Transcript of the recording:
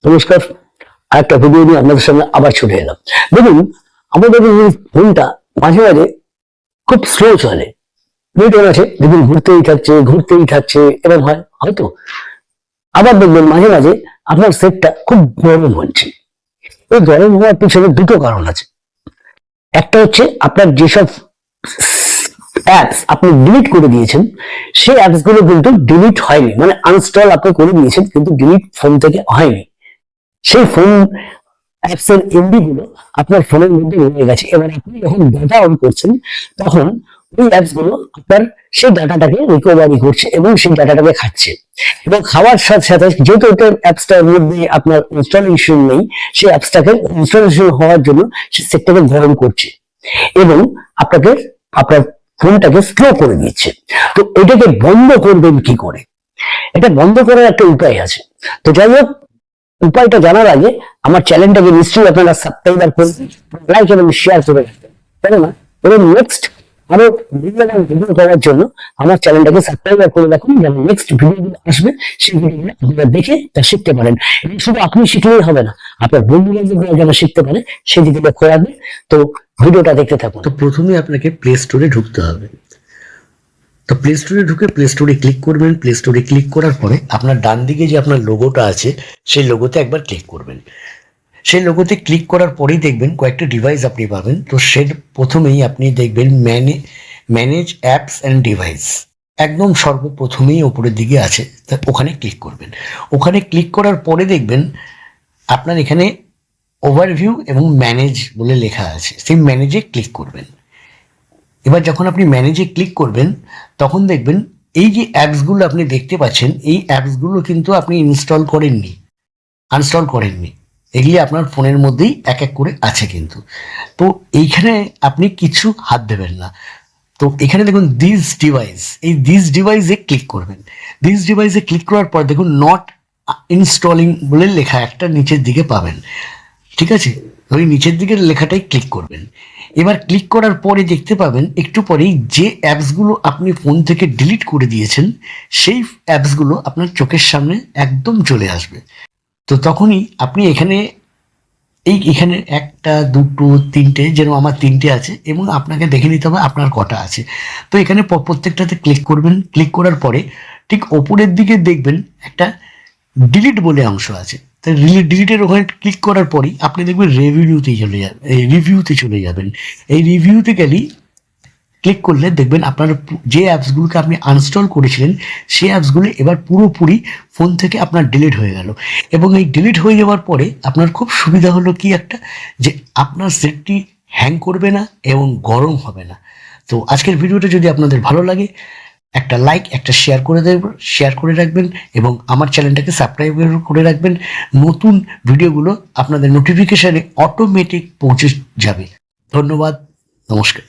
নমস্কার, আরেকটা ভিডিও নিয়ে আপনাদের সামনে আবার ছুটে এলাম। দেখুন, আমাদের এই ফোনটা মাঝে মাঝে খুব স্লো চলে। নেটওয়ার্ক আছে, দেখুন ঘুরতেই থাকছে, এরকম হয় হয়তো। আবার দেখবেন মাঝে মাঝে আপনার সেটটা খুব গরম হচ্ছে। এই গরম হওয়ার পিছনে দুটো কারণ আছে। একটা হচ্ছে আপনার যেসব অ্যাপস আপনি ডিলিট করে দিয়েছেন, সেই অ্যাপস গুলো কিন্তু ডিলিট হয়নি, মানে আনস্টল আপনি করে দিয়েছেন কিন্তু ডিলিট ফোন থেকে হয়নি। সেই ফোন অ্যাপস এর এমবি গুলো আপনার ফোনের মধ্যে রয়ে গেছে। এবার আপনি যখন ডাটা অন করছেন, তখন ওই অ্যাপস গুলো আপনার সেই ডাটাটাকে রিকভারি করছে এবং সেই ডাটাটাকে খাচ্ছে। এবং খাওয়ার সাথে সাথে যেহেতু ওটা অ্যাপসটার মধ্যে আপনার ইনস্টলেশন নেই, সেই অ্যাপসটাকে ইনস্টলেশন হওয়ার জন্য সে সেটটাকে গরম করছে এবং আপনাকে আপনার ফোনটাকে স্লো করে দিচ্ছে। তো এটাকে বন্ধ করবেন কি করে? এটা বন্ধ করার একটা উপায় আছে। তো যাই হোক, উপায়টা জানার আগে আমার চ্যানেলটাকে নিশ্চয়ই আপনারা সাবস্ক্রাইবার করবেন, লাইক এবং শেয়ার করে রাখবেন, তাই না? এবং নেক্সট আরো ভিডিও করার জন্য আমার চ্যানেলটাকে সাবস্ক্রাইবার করে রাখুন, যেন নেক্সট ভিডিওগুলো আসবে সেই ভিডিওগুলো আপনারা দেখে তা শিখতে পারেন। এবং শুধু আপনি শিখলেই হবে না, আপনার বন্ধু বান্ধবরা যেন শিখতে পারে সেই দিকে লক্ষ্য রাখবে। তো ভিডিওটা দেখতে থাকুন। তো প্রথমে আপনাকে প্লে স্টোরে ঢুকতে হবে। তো প্লে স্টোরে ঢুকে প্লে স্টোরে ক্লিক করবেন। প্লে স্টোরে ক্লিক করার পরে আপনার ডান দিকে যে আপনার লোগোটা আছে, সেই লোগোতে একবার ক্লিক করবেন। সেই লোগোতে ক্লিক করার পরেই দেখবেন কয়েকটা ডিভাইস আপনি পাবেন। তো সে প্রথমেই আপনি দেখবেন ম্যানেজ অ্যাপস অ্যান্ড ডিভাইস, একদম সর্বপ্রথমেই ওপরের দিকে আছে, তা ওখানে ক্লিক করবেন। ওখানে ক্লিক করার পরে দেখবেন আপনার এখানে ওভারভিউ এবং ম্যানেজ বলে লেখা আছে, সেই ম্যানেজে ক্লিক করবেন। এবার যখন আপনি ম্যানেজে ক্লিক করবেন, তখন দেখবেন এই যে অ্যাপসগুলো আপনি দেখতে পাচ্ছেন, এই অ্যাপসগুলো কিন্তু আপনি আনস্টল করেননি। এগুলি আপনার ফোনের মধ্যেই এক এক করে আছে কিন্তু। তো এইখানে আপনি কিছু হাত দেবেন না। তো এখানে দেখুন দিস ডিভাইসে ক্লিক করবেন। দিস ডিভাইসে ক্লিক করার পর দেখুন নট ইনস্টলিং বলে লেখা একটা নিচের দিকে পাবেন, ঠিক আছে? ওই নিচের দিকের লেখাটাই ক্লিক করবেন। এবার ক্লিক করার পরে দেখতে পাবেন একটু পরেই যে অ্যাপসগুলো আপনি ফোন থেকে ডিলিট করে দিয়েছেন, সেই অ্যাপসগুলো আপনার চোখের সামনে একদম চলে আসবে। তো তখনই আপনি এখানে একটা, দুটো, তিনটে, যেরকম আমার তিনটে আছে, এবং আপনাকে দেখে নিতে হবে আপনার কটা আছে। তো এখানে প্রত্যেকটাতে ক্লিক করবেন। ক্লিক করার পরে ঠিক ওপরের দিকে দেখবেন একটা ডিলিট বলে অংশ আছে। তাই ডিলিটের ওখানে ক্লিক করার পরেই আপনি দেখবেন রিভিউতে চলে যাবেন। এই রিভিউতে গেলেই ক্লিক করলে দেখবেন আপনার যে অ্যাপসগুলোকে আপনি আনস্টল করেছিলেন, সেই অ্যাপসগুলো এবার পুরোপুরি ফোন থেকে আপনার ডিলিট হয়ে গেল। এবং এই ডিলিট হয়ে যাওয়ার পরে আপনার খুব সুবিধা হলো কি একটা, যে আপনার সেটটি হ্যাং করবে না এবং গরম হবে না। তো আজকের ভিডিওটা যদি আপনাদের ভালো লাগে, একটা লাইক, একটা শেয়ার করে রাখবেন এবং আমার চ্যানেলটাকে সাবস্ক্রাইব করে রাখবেন। নতুন ভিডিওগুলো আপনাদের নোটিফিকেশানে অটোমেটিক পৌঁছে যাবে। ধন্যবাদ, নমস্কার।